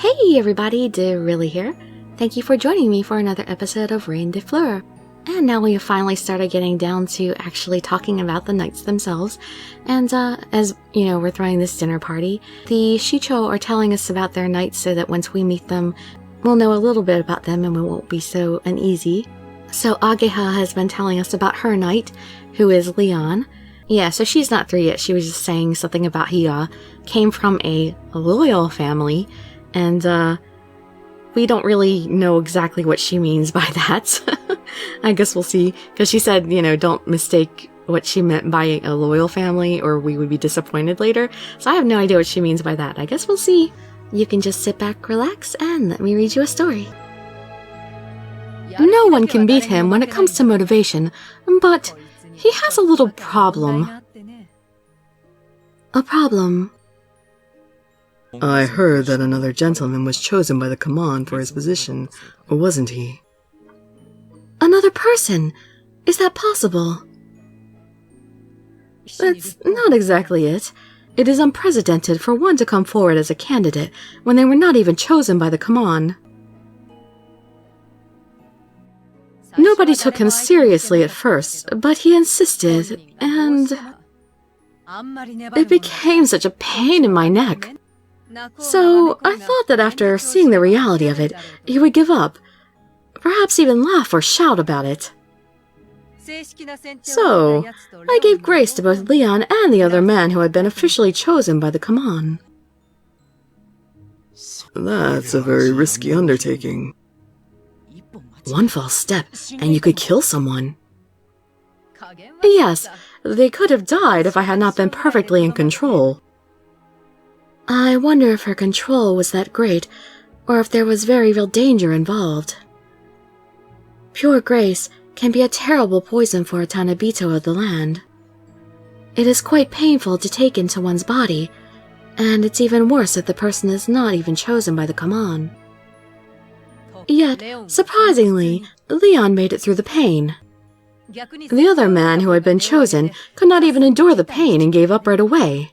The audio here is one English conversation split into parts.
Hey everybody, Dirili here. Thank you for joining me for another episode of Reine Des Fleurs. And now we have finally started getting down to actually talking about the knights themselves. And as you know, we're throwing this dinner party. The Shicho are telling us about their knights so that once we meet them, we'll know a little bit about them and we won't be so uneasy. So Ageha has been telling us about her knight, who is Leon. Yeah, so she's not 3 yet. She was just saying something about he came from a loyal family. And we don't really know exactly what she means by that. I guess we'll see. Because she said, you know, don't mistake what she meant by a loyal family or we would be disappointed later. So I have no idea what she means by that. I guess we'll see. You can just sit back, relax, and let me read you a story. No one can beat him when it comes to motivation, but he has a little problem. A problem. I heard that another gentleman was chosen by the command for his position, wasn't he? Another person? Is that possible? That's not exactly it. It is unprecedented for one to come forward as a candidate when they were not even chosen by the command. Nobody took him seriously at first, but he insisted, and it became such a pain in my neck. So I thought that after seeing the reality of it, he would give up, perhaps even laugh or shout about it. So I gave grace to both Leon and the other man who had been officially chosen by the command. That's a very risky undertaking. One false step, and you could kill someone. Yes, they could have died if I had not been perfectly in control. I wonder if her control was that great, or if there was very real danger involved. Pure grace can be a terrible poison for a Tanabito of the land. It is quite painful to take into one's body, and it's even worse if the person is not even chosen by the command. Yet, surprisingly, Leon made it through the pain. The other man who had been chosen could not even endure the pain and gave up right away.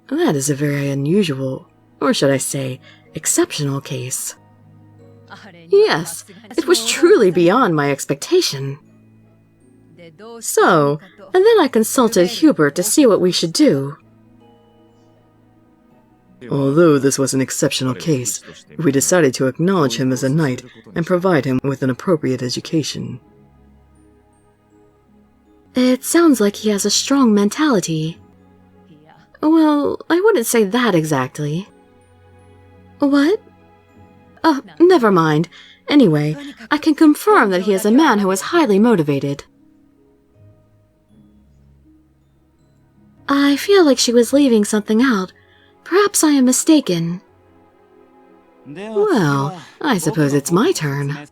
That is a very unusual, or should I say, exceptional case. Yes, it was truly beyond my expectation. So, and then I consulted Hubert to see what we should do. Although this was an exceptional case, we decided to acknowledge him as a knight and provide him with an appropriate education. It sounds like he has a strong mentality. Well, I wouldn't say that exactly. What? Oh, never mind. Anyway, I can confirm that he is a man who is highly motivated. I feel like she was leaving something out. Perhaps I am mistaken. Well, I suppose it's my turn.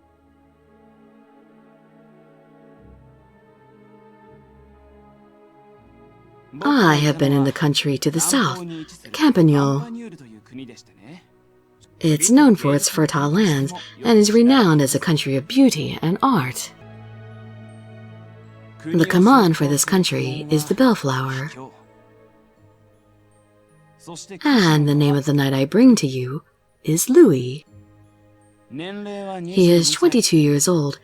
I have been in the country to the south, Campagnol. It's known for its fertile lands and is renowned as a country of beauty and art. The command for this country is the Bellflower. And the name of the knight I bring to you is Louis. He is 22 years old,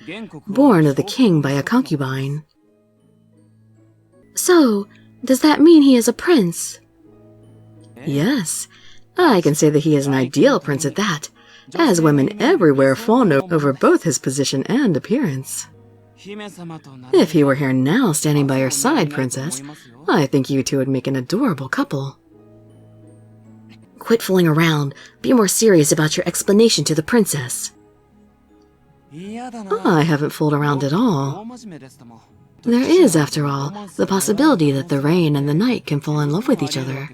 born of the king by a concubine. So, does that mean he is a prince? Yes, I can say that he is an ideal prince at that, as women everywhere fawn over both his position and appearance. If he were here now standing by your side, princess, I think you two would make an adorable couple. Quit fooling around. Be more serious about your explanation to the princess. I haven't fooled around at all. There is, after all, the possibility that the Reine and the Knight can fall in love with each other.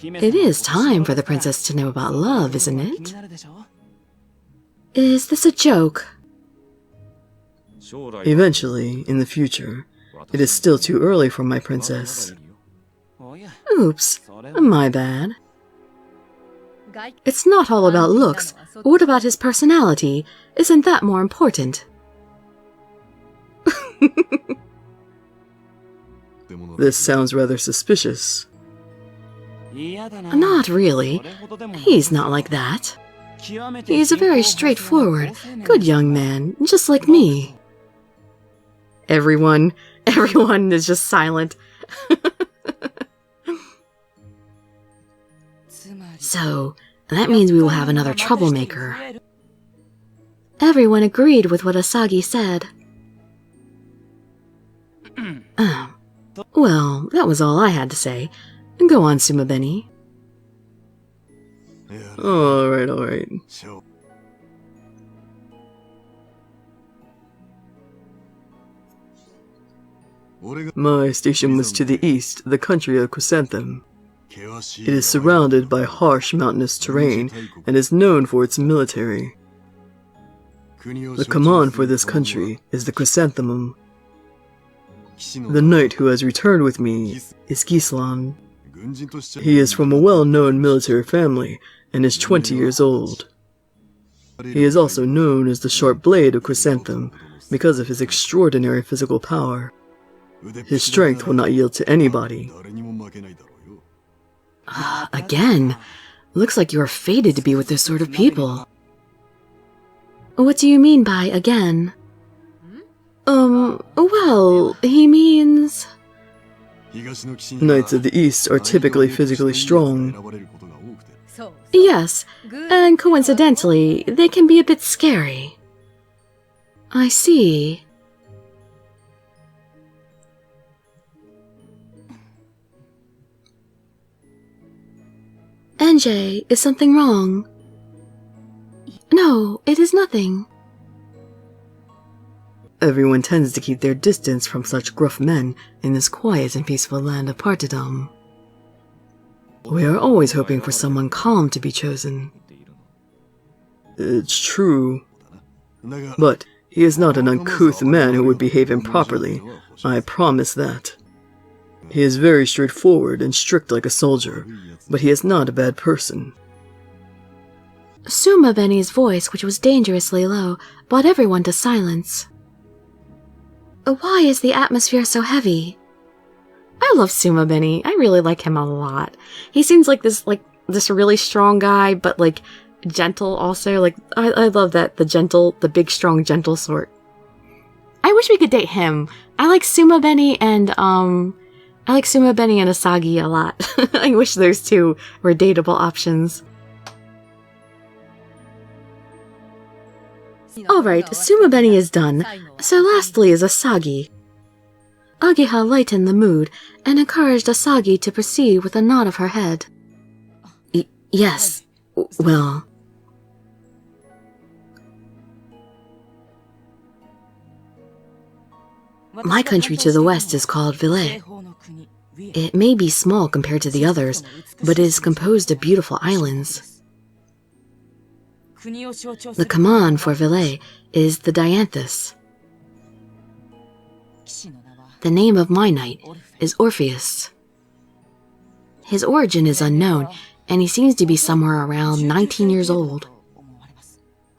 It is time for the princess to know about love, isn't it? Is this a joke? Eventually, in the future, it is still too early for my princess. Oops, my bad. It's not all about looks. What about his personality? Isn't that more important? This sounds rather suspicious. Not really. He's not like that. He's a very straightforward, good young man, just like me. Everyone is just silent. So, that means we will have another troublemaker. Everyone agreed with what Asagi said. Well, that was all I had to say. Go on, Sumabeni. Alright. My station was to the east, the country of Chrysanthemum. It is surrounded by harsh mountainous terrain and is known for its military. The command for this country is the Chrysanthemum. The knight who has returned with me is Gislan. He is from a well-known military family and is 20 years old. He is also known as the Sharp Blade of Chrysanthemum because of his extraordinary physical power. His strength will not yield to anybody. Again, looks like you are fated to be with this sort of people. What do you mean by again? Well, he means... Knights of the East are typically physically strong. Yes, and coincidentally, they can be a bit scary. I see. NJ, is something wrong? No, it is nothing. Everyone tends to keep their distance from such gruff men in this quiet and peaceful land of Partydom. We are always hoping for someone calm to be chosen. It's true. But he is not an uncouth man who would behave improperly. I promise that. He is very straightforward and strict like a soldier, but he is not a bad person. Sumabeni's voice, which was dangerously low, brought everyone to silence. Why is the atmosphere so heavy? I love Sumabeni. I really like him a lot. He seems like this really strong guy, but like gentle also. Like I love that the big strong gentle sort. I wish we could date him. I like Sumabeni and Asagi a lot. I wish those two were dateable options. Alright, Sumabeni is done, so lastly is Asagi. Ageha lightened the mood and encouraged Asagi to proceed with a nod of her head. Yes, well... My country to the west is called Ville. It may be small compared to the others, but it is composed of beautiful islands. The command for Ville is the Dianthus. The name of my knight is Orpheus. His origin is unknown, and he seems to be somewhere around 19 years old.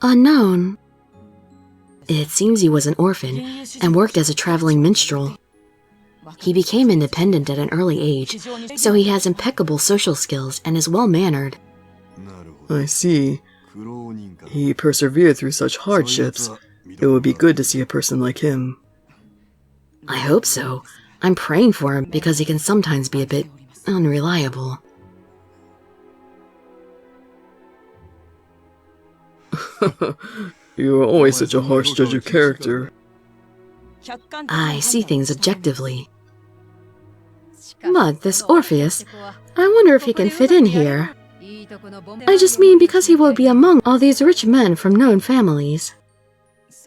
Unknown? It seems he was an orphan and worked as a traveling minstrel. He became independent at an early age, so he has impeccable social skills and is well-mannered. I see. He persevered through such hardships. It would be good to see a person like him. I hope so. I'm praying for him because he can sometimes be a bit unreliable. You are always such a harsh judge of character. I see things objectively. But this Orpheus, I wonder if he can fit in here. I just mean because he will be among all these rich men from known families.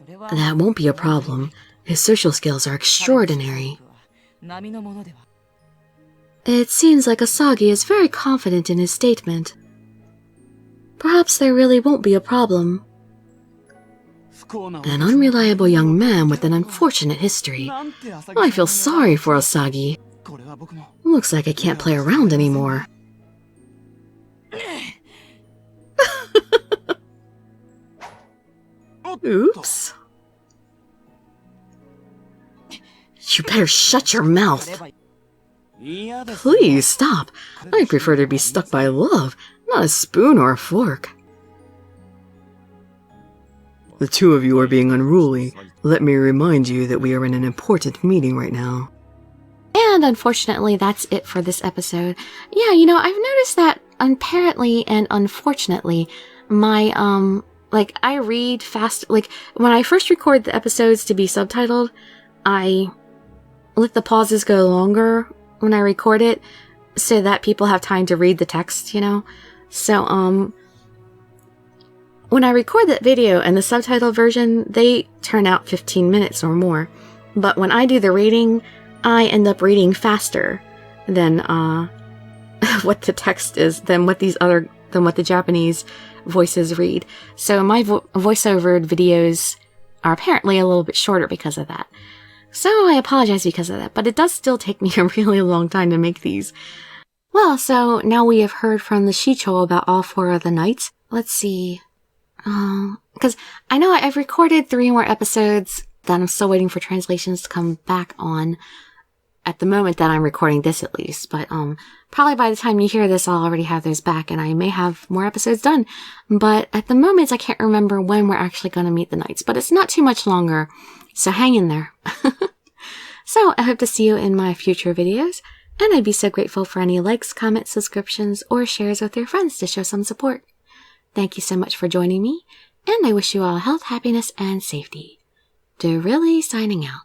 That won't be a problem. His social skills are extraordinary. It seems like Asagi is very confident in his statement. Perhaps there really won't be a problem. An unreliable young man with an unfortunate history. I feel sorry for Asagi. Looks like I can't play around anymore. Oops. You better shut your mouth. Please stop. I prefer to be stuck by love, not a spoon or a fork. The two of you are being unruly. Let me remind you that we are in an important meeting right now. And unfortunately, that's it for this episode. Yeah, you know, I've noticed that apparently and unfortunately, my, I read fast, when I first record the episodes to be subtitled, I let the pauses go longer when I record it so that people have time to read the text, you know? So, when I record that video and the subtitle version, they turn out 15 minutes or more. But when I do the reading, I end up reading faster than, what the text is, than what the Japanese voices read. So my voiceover videos are apparently a little bit shorter because of that. So I apologize because of that, but it does still take me a really long time to make these. Well, so now we have heard from the Shicho about all 4 of the knights. Let's see. Because I know I've recorded 3 more episodes that I'm still waiting for translations to come back on. At the moment that I'm recording this, at least. But, probably by the time you hear this, I'll already have those back and I may have more episodes done. But at the moment, I can't remember when we're actually going to meet the knights. But it's not too much longer. So hang in there. So I hope to see you in my future videos. And I'd be so grateful for any likes, comments, subscriptions, or shares with your friends to show some support. Thank you so much for joining me. And I wish you all health, happiness, and safety. Dirili signing out.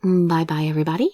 Bye bye, everybody.